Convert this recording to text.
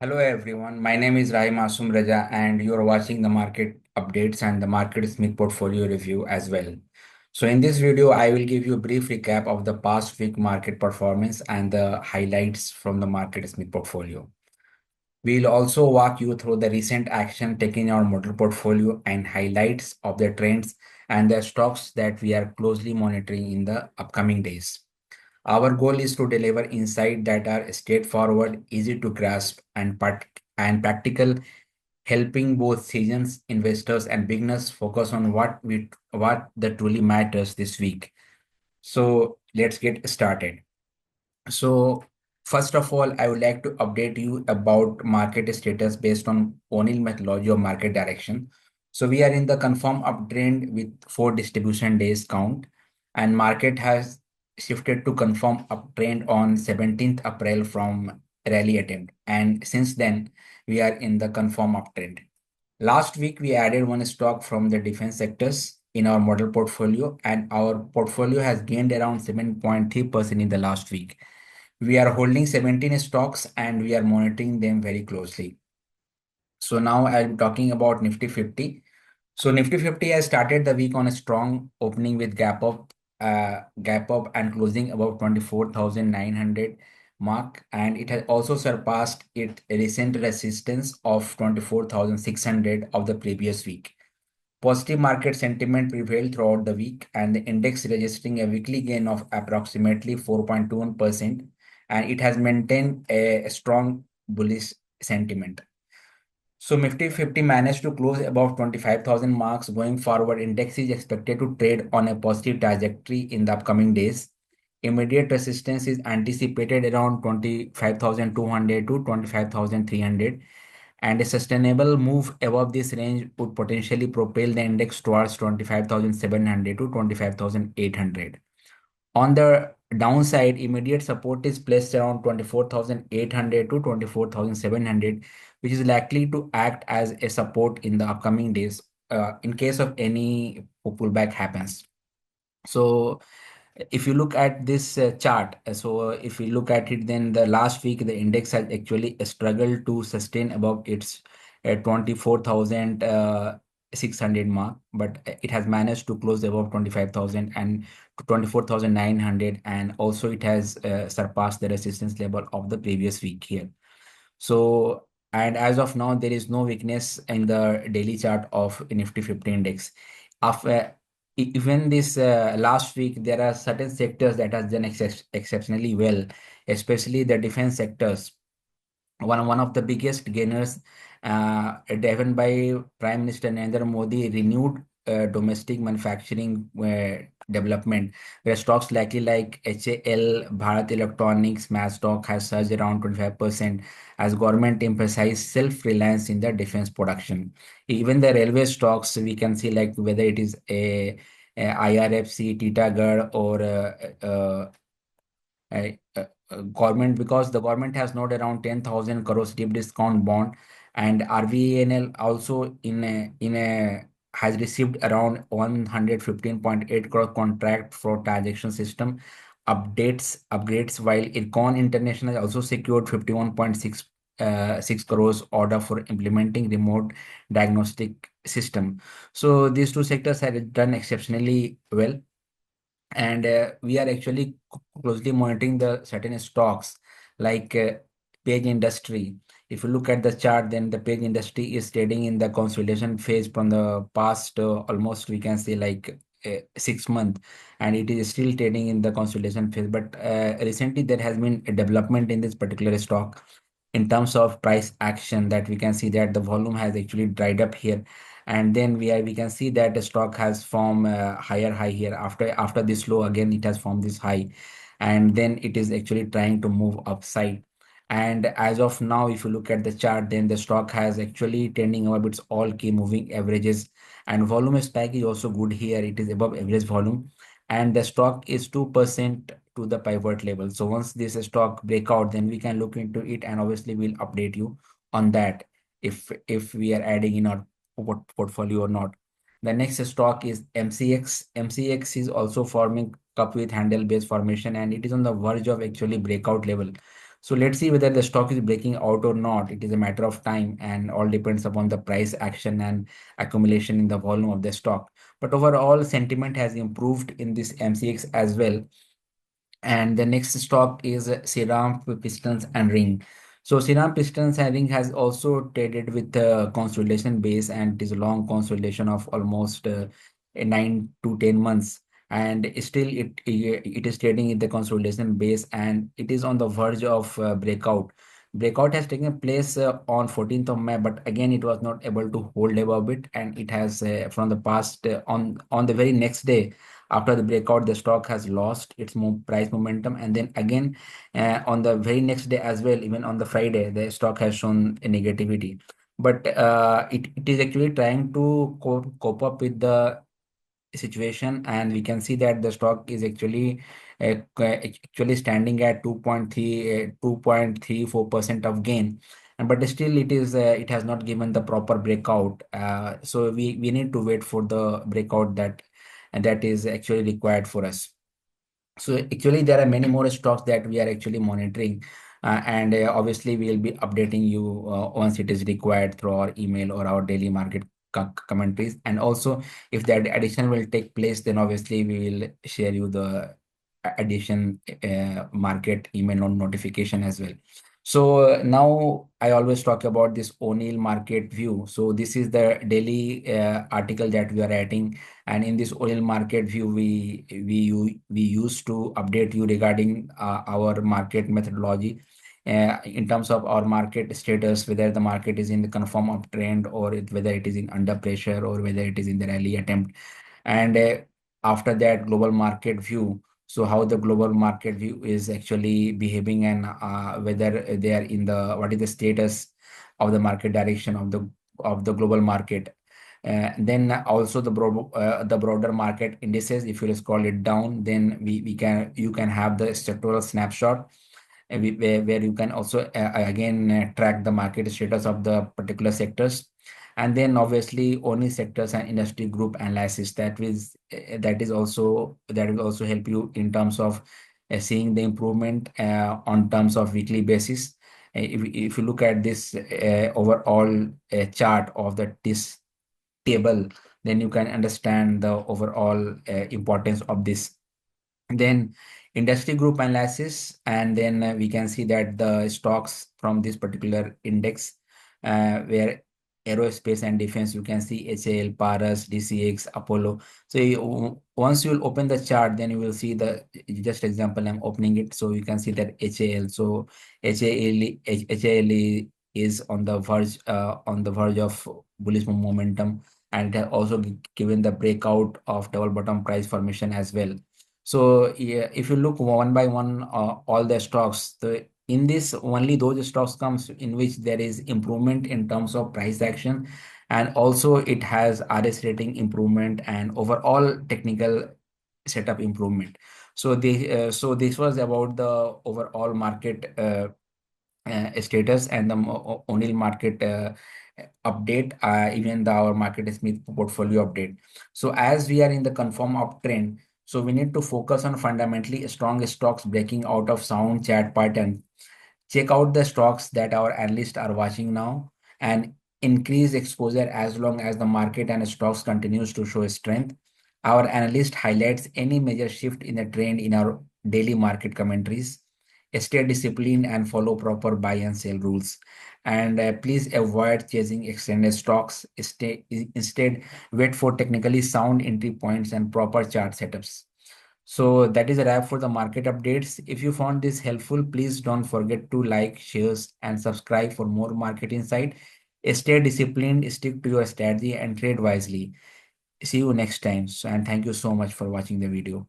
Hello everyone, my name is Rahim Asum Raja and you are watching the market updates and the MarketSmith portfolio review as well. So in this video, I will give you a brief recap of the past week market performance and the highlights from the MarketSmith portfolio. We'll also walk you through the recent action taken in our model portfolio and highlights of the trends and the stocks that we are closely monitoring in the upcoming days. Our goal is to deliver insights that are straightforward, easy to grasp, and practical, helping both seasoned investors and beginners focus on what that truly matters this week. So let's get started. So first of all, I would like to update you about market status based on O'Neill methodology of market direction. So we are in the confirm uptrend with 4 distribution days count, and market has shifted to confirm uptrend on 17th April from rally attempt. And since then, we are in the confirm uptrend. Last week, we added one stock from the defense sectors in our model portfolio, and our portfolio has gained around 7.3% in the last week. We are holding 17 stocks and we are monitoring them very closely. So now I'm talking about Nifty 50. So Nifty 50 has started the week on a strong opening with gap up and closing above 24,900 mark, and it has also surpassed its recent resistance of 24,600 of the previous week. Positive market sentiment prevailed throughout the week, and the index registering a weekly gain of approximately 4.21%, and it has maintained a strong bullish sentiment. So Nifty 50 managed to close above 25,000 marks. Going forward, index is expected to trade on a positive trajectory in the upcoming days. Immediate resistance is anticipated around 25,200 to 25,300, and a sustainable move above this range would potentially propel the index towards 25,700 to 25,800. On the downside, immediate support is placed around 24,800 to 24,700, which is likely to act as a support in the upcoming days in case of any pullback happens. So if you look at this chart, so if you look at it, then the last week the index has actually struggled to sustain above its 24,600 mark, but it has managed to close above 25,000 and 24,900, and also it has surpassed the resistance level of the previous week here. So, and as of now, there is no weakness in the daily chart of Nifty 50 index. After even this last week, there are certain sectors that has done exceptionally well, especially the defense sectors. One of the biggest gainers, driven by Prime Minister Narendra Modi, renewed domestic manufacturing development, where stocks likely like HAL, Bharat Electronics, mass stock has surged around 25% as government emphasized self-reliance in the defense production. Even the railway stocks, we can see like whether it is a IRFC, Titagarh, or government, because the government has not around 10,000 crores deep discount bond, and RVNL also in a has received around 115.8 crore contract for transaction system upgrades, while Ircon International also secured 51.6 6 crores order for implementing remote diagnostic system. So these two sectors have done exceptionally well, and we are actually closely monitoring the certain stocks like page industry. If you look at the chart, then the page industry is trading in the consolidation phase from the past almost we can say like 6 months, and it is still trading in the consolidation phase. But recently there has been a development in this particular stock in terms of price action, that we can see that the volume has actually dried up here, and then we can see that the stock has formed a higher high here. After this low, again it has formed this high, and then it is actually trying to move upside. And as of now, if you look at the chart, then the stock has actually trending above its all key moving averages, and volume spike is also good here. It is above average volume, and the stock is 2% to the pivot level. So once this stock breakout, then we can look into it, and obviously we'll update you on that if we are adding in our portfolio or not. The next stock is MCX. MCX is also forming cup with handle based formation, and it is on the verge of actually breakout level. So let's see whether the stock is breaking out or not. It is a matter of time and all depends upon the price action and accumulation in the volume of the stock. But overall sentiment has improved in this MCX as well. And the next stock is Serum Pistons and Ring. So Serum Pistons and Ring has also traded with the consolidation base, and it is a long consolidation of almost 9 to 10 months. And still it is trading in the consolidation base, and it is on the verge of breakout. Breakout has taken place on 14th of May, but again it was not able to hold above it, and it has from the past on the very next day after the breakout, the stock has lost its price momentum, and then again on the very next day as well, even on the Friday, the stock has shown a negativity. But it is actually trying to cope up with the situation, and we can see that the stock is actually standing at 2.34% of gain. And but still it has not given the proper breakout, so we need to wait for the breakout that is actually required for us. So actually, there are many more stocks that we are actually monitoring, and obviously we will be updating you once it is required through our email or our daily market commentaries. And also, if that addition will take place, then obviously we will share you the addition market email notification as well. So now I always talk about this O'Neill market view. So this is the daily article that we are writing, and in this oil market view, we used to update you regarding our market methodology in terms of our market status, whether the market is in the confirm uptrend or whether it is in under pressure or whether it is in the rally attempt. And after that, global market view. So how the global market view is actually behaving, and whether they are in the what is the status of the market direction of the global market. Then also the broader market indices. If you scroll it down, then we can you can have the sectoral snapshot, where you can also again track the market status of the particular sectors. And then obviously only sectors and industry group analysis, that will also help you in terms of seeing the improvement on terms of weekly basis. If you look at this overall chart of this table, then you can understand the overall importance of this. Then industry group analysis, and then we can see that the stocks from this particular index, where aerospace and defense, you can see HAL, Paras, DCX, Apollo. So once you will open the chart, then you will see the just example, I'm opening it, so you can see that HAL. So HAL is on the verge of bullish momentum, and it has also given the breakout of double bottom price formation as well. So yeah, if you look one by one, all the stocks, in this only those stocks comes in which there is improvement in terms of price action, and also it has RS rating improvement and overall technical setup improvement. So this was about the overall market status and the O'Neill market update, even our MarketSmith portfolio update. So as we are in the confirm uptrend, so we need to focus on fundamentally strong stocks breaking out of sound chart pattern. Check out the stocks that our analysts are watching now, and increase exposure as long as the market and stocks continues to show strength. Our analyst highlights any major shift in the trend in our daily market commentaries. Stay disciplined and follow proper buy and sell rules. And please avoid chasing extended stocks. Instead, wait for technically sound entry points and proper chart setups. So that is a wrap for the market updates. If you found this helpful, please don't forget to like, shares, and subscribe for more market insight. Stay disciplined, stick to your strategy, and trade wisely. See you next time. And thank you so much for watching the video.